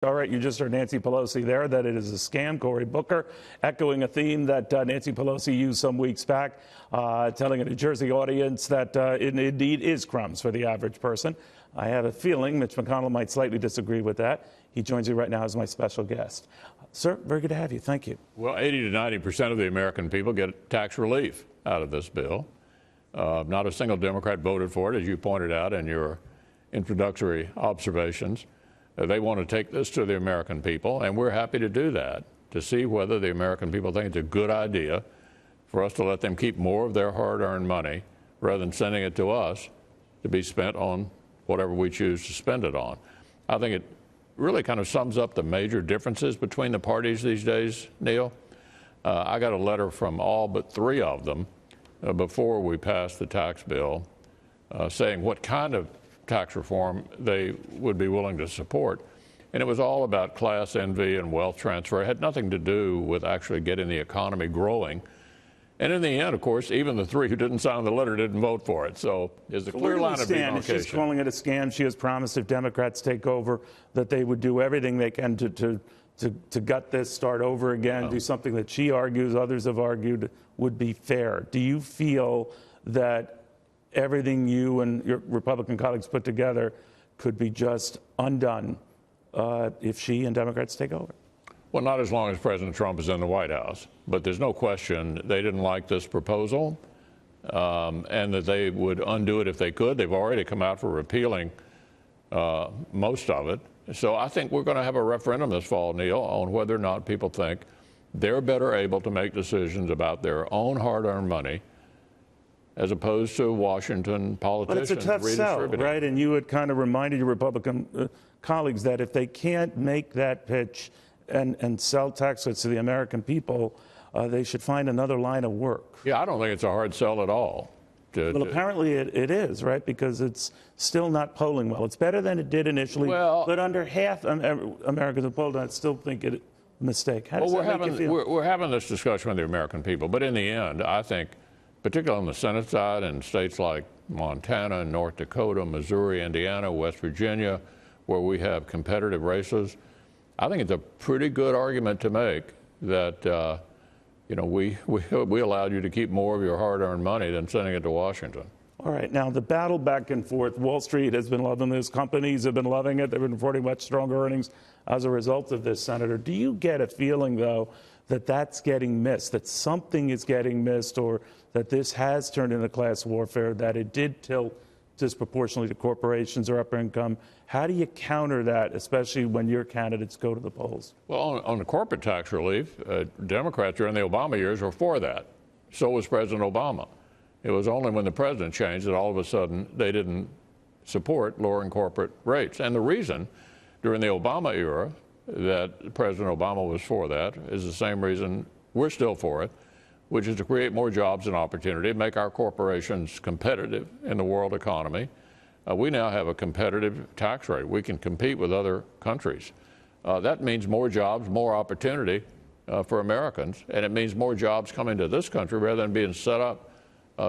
All right, you just heard Nancy Pelosi there, that it is a scam. Cory Booker echoing a theme that Nancy Pelosi used some weeks back, telling a New Jersey audience that it indeed is crumbs for the average person. I have a feeling Mitch McConnell might slightly disagree with that. He joins me right now as my special guest. Sir, very good to have you. Thank you. Well, 80 to 90% of the American people get tax relief out of this bill. Not a single Democrat voted for it, as you pointed out in your introductory observations. They want to take this to the American people, and we're happy to do that, to see whether the American people think it's a good idea for us to let them keep more of their hard-earned money rather than sending it to us to be spent on whatever we choose to spend it on. I think it really kind of sums up the major differences between the parties these days, Neil. I got a letter from all but three of them before we passed the tax bill saying what kind of tax reform they would be willing to support. And it was all about class envy and wealth transfer. It had nothing to do with actually getting the economy growing. And in the end, of course, even the three who didn't sign the letter didn't vote for it. So there's a clear line of demarcation. She's calling it a scam. She has promised if Democrats take over that they would do everything they can to gut this, start over again, do something that she argues, others have argued would be fair. Do you feel that everything you and your Republican colleagues put together could be just undone if she and Democrats take over? Well, not as long as President Trump is in the White House. But there's no question they didn't like this proposal and that they would undo it if they could. They've already come out for repealing most of it. So I think we're going to have a referendum this fall, Neil, on whether or not people think they're better able to make decisions about their own hard-earned money as opposed to Washington politicians redistributing. But it's a tough sell, right? And you had kind of reminded your Republican colleagues that if they can't make that pitch and sell tax cuts to the American people, they should find another line of work. Yeah, I don't think it's a hard sell at all. Well, apparently it is, right? Because it's still not polling well. It's better than it did initially, but under half Americans who polled on it still think it a mistake. How does that make you feel? We're having this discussion with the American people, but in the end, I think, particularly on the Senate side in states like Montana, North Dakota, Missouri, Indiana, West Virginia, where we have competitive races, I think it's a pretty good argument to make that we allowed you to keep more of your hard-earned money than sending it to Washington. All right. Now, the battle back and forth, Wall Street has been loving this. Companies have been loving it. They've been reporting much stronger earnings as a result of this, Senator. Do you get a feeling, though, that that's getting missed, that something is getting missed, or that this has turned into class warfare, that it did tilt disproportionately to corporations or upper income? How do you counter that, especially when your candidates go to the polls? Well, on the corporate tax relief, Democrats during the Obama years were for that. So was President Obama. It was only when the president changed that all of a sudden they didn't support lowering corporate rates. And the reason during the Obama era that President Obama was for that is the same reason we're still for it, which is to create more jobs and opportunity, make our corporations competitive in the world economy. We now have a competitive tax rate. We can compete with other countries. That means more jobs, more opportunity for Americans, and it means more jobs coming to this country rather than being set up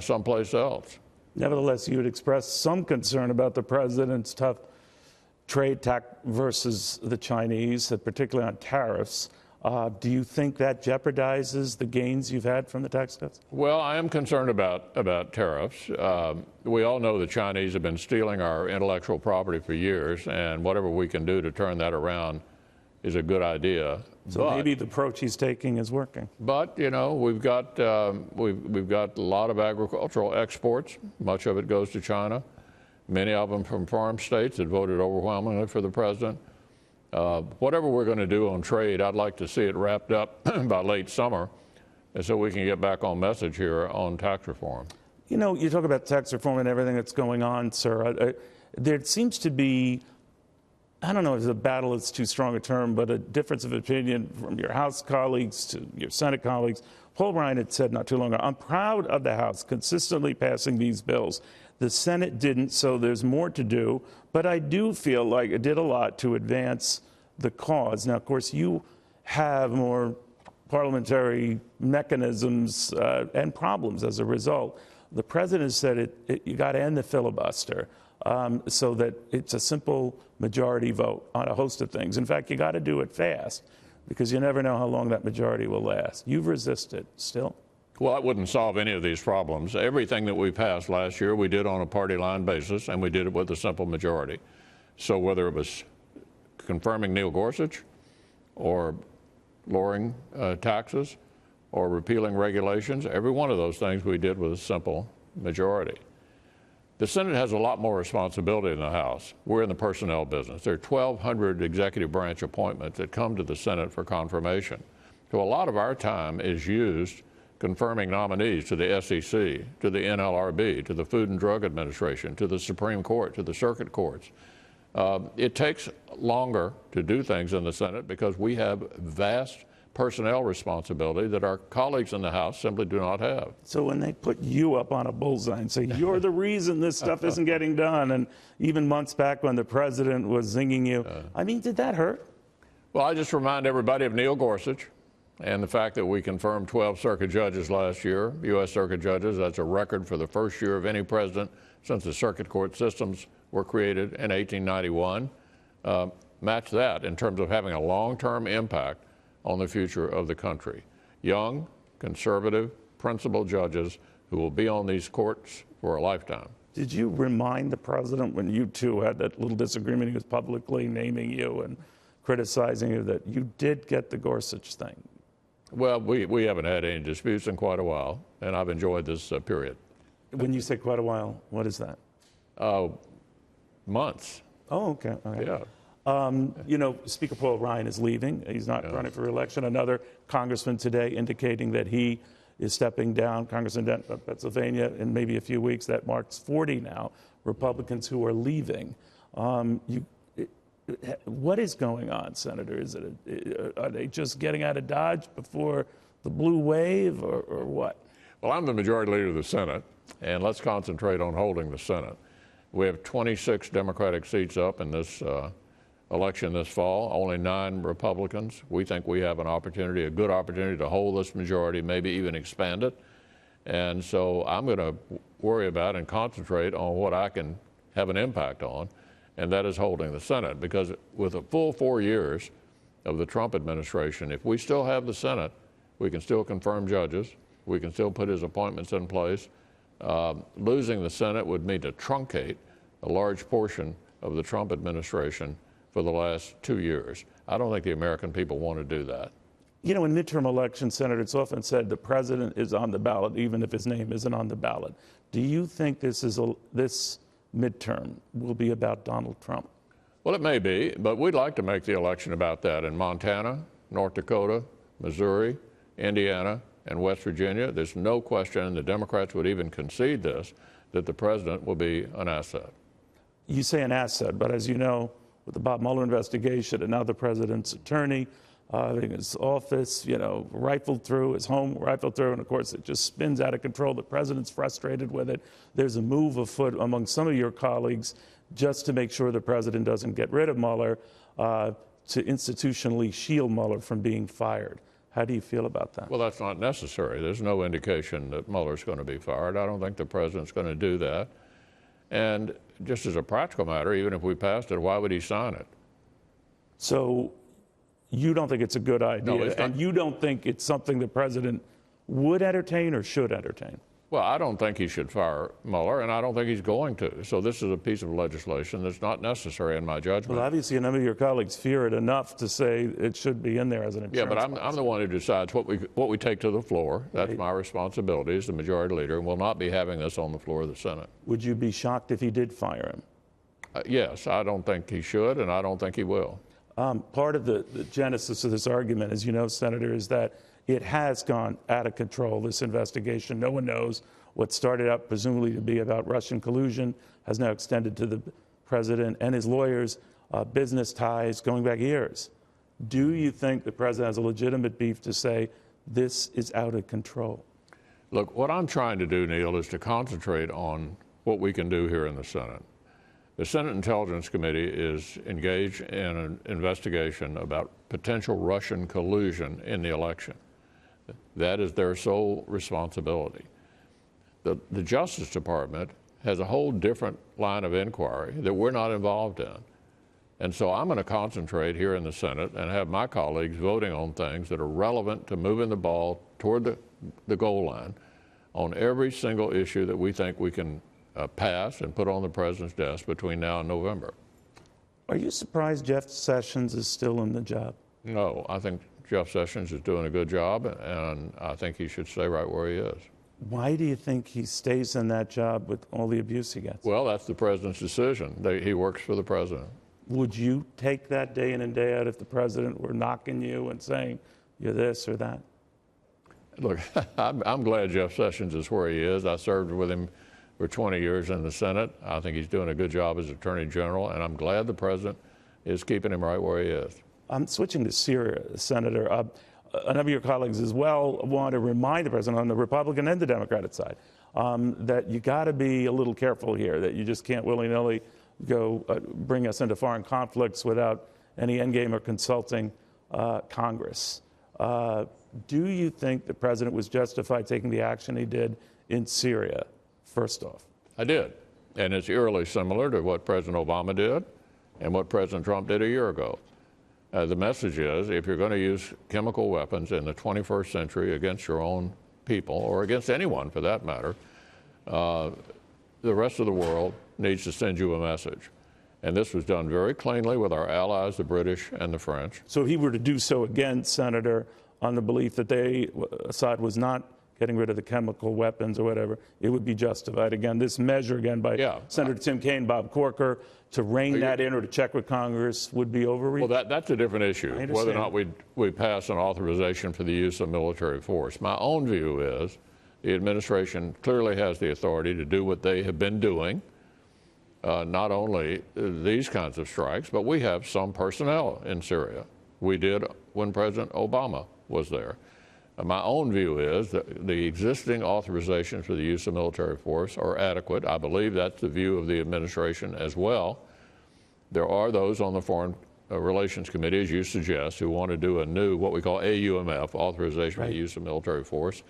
someplace else. Nevertheless, you would express some concern about the president's tough trade tack versus the Chinese, particularly on tariffs. Do you think that jeopardizes the gains you've had from the tax cuts? Well, I am concerned about tariffs. We all know the Chinese have been stealing our intellectual property for years, and whatever we can do to turn that around is a good idea. So maybe the approach he's taking is working. But we've got a lot of agricultural exports. Much of it goes to China. Many of them from farm states that voted overwhelmingly for the president. Whatever we're going to do on trade, I'd like to see it wrapped up by late summer so we can get back on message here on tax reform. You know, you talk about tax reform and everything that's going on, sir. There seems to be, I don't know if a battle is too strong a term, but a difference of opinion from your House colleagues to your Senate colleagues. Paul Ryan had said not too long ago, I'm proud of the House consistently passing these bills. The Senate didn't, so there's more to do. But I do feel like it did a lot to advance the cause. Now, of course, you have more parliamentary mechanisms and problems as a result. The president said you got to end the filibuster. so that it's a simple majority vote on a host of things. In fact, you got to do it fast because you never know how long that majority will last. You've resisted still. Well, that wouldn't solve any of these problems. Everything that we passed last year, we did on a party line basis, and we did it with a simple majority. So whether it was confirming Neil Gorsuch or lowering taxes or repealing regulations, every one of those things we did with a simple majority. The Senate has a lot more responsibility than the House. We're in the personnel business. There are 1,200 executive branch appointments that come to the Senate for confirmation. So a lot of our time is used confirming nominees to the SEC, to the NLRB, to the Food and Drug Administration, to the Supreme Court, to the circuit courts. It takes longer to do things in the Senate because we have vast personnel responsibility that our colleagues in the House simply do not have. So when they put you up on a bullseye and say, you're the reason this stuff isn't getting done, and even months back when the president was zinging you, I mean, did that hurt? Well, I just remind everybody of Neil Gorsuch and the fact that we confirmed 12 circuit judges last year, U.S. circuit judges. That's a record for the first year of any president since the circuit court systems were created in 1891. Match that in terms of having a long-term impact on the future of the country. Young, conservative, principled judges who will be on these courts for a lifetime. Did you remind the president when you two had that little disagreement, he was publicly naming you and criticizing you, that you did get the Gorsuch thing? Well, we haven't had any disputes in quite a while, and I've enjoyed this period. When you say quite a while, what is that? Months. Oh, okay. All right. Yeah. You know, Speaker Paul Ryan is leaving. He's not running for re-election. Another congressman today indicating that he is stepping down, Congressman Dent of Pennsylvania, in maybe a few weeks. That marks 40 now, Republicans who are leaving. What is going on, Senator? Are they just getting out of Dodge before the blue wave, or what? Well, I'm the majority leader of the Senate, and let's concentrate on holding the Senate. We have 26 Democratic seats up in this election this fall, only 9 Republicans. We think we have an opportunity, a good opportunity to hold this majority, maybe even expand it. And so I'm going to worry about and concentrate on what I can have an impact on, and that is holding the Senate. Because with a full 4 years of the Trump administration, if we still have the Senate, we can still confirm judges, we can still put his appointments in place. Losing the Senate would mean to truncate a large portion of the Trump administration for the last 2 years. I don't think the American people want to do that. You know, in midterm elections, Senator, it's often said the president is on the ballot, even if his name isn't on the ballot. Do you think this midterm will be about Donald Trump? Well, it may be, but we'd like to make the election about that in Montana, North Dakota, Missouri, Indiana, and West Virginia. There's no question, and the Democrats would even concede this, that the president will be an asset. You say an asset, but as you know, with the Bob Muller investigation and now the president's attorney, his office, rifled through, his home rifled through, and of course it just spins out of control. The president's frustrated with it. There's a move afoot among some of your colleagues just to make sure the president doesn't get rid of Mueller, to institutionally shield Mueller from being fired. How do you feel about that? Well, that's not necessary. There's no indication that Mueller's going to be fired. I don't think the president's going to do that. And just as a practical matter, even if we passed it, why would he sign it? So you don't think it's a good idea, No, and you don't think it's something the president would entertain or should entertain? Well, I don't think he should fire Mueller, and I don't think he's going to. So this is a piece of legislation that's not necessary in my judgment. Well, obviously, a number of your colleagues fear it enough to say it should be in there as an insurance Yeah, but I'm the one who decides what we take to the floor. That's Right. my responsibility as the majority leader, and we'll not be having this on the floor of the Senate. Would you be shocked if he did fire him? Yes, I don't think he should, and I don't think he will. Part of the genesis of this argument, as you know, Senator, is that it has gone out of control, this investigation. No one knows. What started out presumably to be about Russian collusion has now extended to the president and his lawyers, business ties going back years. Do you think the president has a legitimate beef to say this is out of control? Look, what I'm trying to do, Neil, is to concentrate on what we can do here in the Senate. The Senate Intelligence Committee is engaged in an investigation about potential Russian collusion in the election. That is their sole responsibility. The Justice Department has a whole different line of inquiry that we're not involved in. And so I'm going to concentrate here in the Senate and have my colleagues voting on things that are relevant to moving the ball toward the goal line on every single issue that we think we can pass and put on the president's desk between now and November. Are you surprised Jeff Sessions is still in the job? No, I think Jeff Sessions is doing a good job, and I think he should stay right where he is. Why do you think he stays in that job with all the abuse he gets? Well, that's the president's decision. He works for the president. Would you take that day in and day out if the president were knocking you and saying you're this or that? Look, I'm glad Jeff Sessions is where he is. I served with him for 20 years in the Senate. I think he's doing a good job as Attorney General, and I'm glad the president is keeping him right where he is. I'm switching to Syria, Senator. A number of your colleagues as well want to remind the president on the Republican and the Democratic side that you got to be a little careful here, that you just can't willy-nilly go bring us into foreign conflicts without any endgame or consulting Congress. Do you think the president was justified taking the action he did in Syria, first off? I did. And it's eerily similar to what President Obama did and what President Trump did a year ago. The message is, if you're going to use chemical weapons in the 21st century against your own people, or against anyone for that matter, the rest of the world needs to send you a message. And this was done very cleanly with our allies, the British and the French. So if he were to do so again, Senator, on the belief that Assad was not getting rid of the chemical weapons or whatever, it would be justified. Again, this measure again by Senator Tim Kaine, Bob Corker, to rein that in or to check with Congress would be overreach? Well, that's a different issue, whether or not we pass an authorization for the use of military force. My own view is the administration clearly has the authority to do what they have been doing, not only these kinds of strikes, but we have some personnel in Syria. We did when President Obama was there. My own view is that the existing authorizations for the use of military force are adequate. I believe that's the view of the administration as well. There are those on the Foreign Relations Committee, as you suggest, who want to do a new, what we call AUMF, authorization for the use of military force.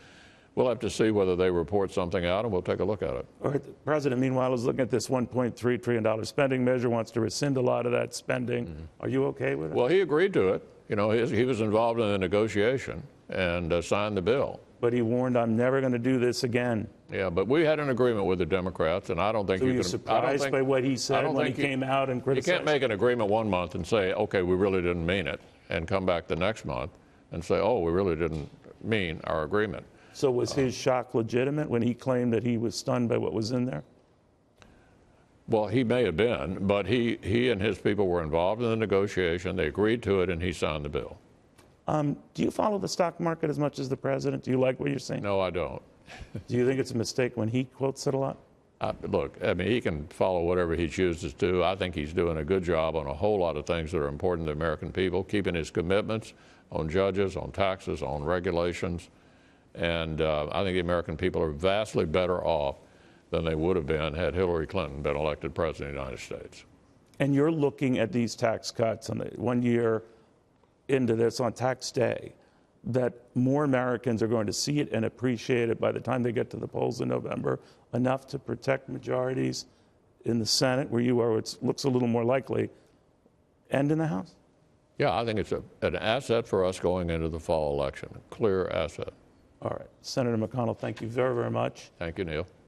We'll have to see whether they report something out, and we'll take a look at it. All right. The president, meanwhile, is looking at this $1.3 trillion spending measure, wants to rescind a lot of that spending. Mm-hmm. Are you okay with it? Well, he agreed to it. You know, he was involved in the negotiation and signed the bill. But he warned, I'm never going to do this again. Yeah, but we had an agreement with the Democrats, and I don't think so you're surprised by what he said when he came out and criticized? You can't make an agreement one month and say, okay, we really didn't mean it, and come back the next month and say, oh, we really didn't mean our agreement. So was his shock legitimate when he claimed that he was stunned by what was in there? Well, he may have been, but he and his people were involved in the negotiation. They agreed to it, and he signed the bill. Do you follow the stock market as much as the president? Do you like what you're saying? No, I don't. Do you think it's a mistake when he quotes it a lot? Look, I mean, he can follow whatever he chooses to. I think he's doing a good job on a whole lot of things that are important to the American people, keeping his commitments on judges, on taxes, on regulations. And I think the American people are vastly better off than they would have been had Hillary Clinton been elected president of the United States. And you're looking at these tax cuts on the 1 year into this on tax day, that more Americans are going to see it and appreciate it by the time they get to the polls in November, enough to protect majorities in the Senate, where you are, it looks a little more likely, and in the House? Yeah, I think it's an asset for us going into the fall election, a clear asset. All right. Senator McConnell, thank you very, very much. Thank you, Neil.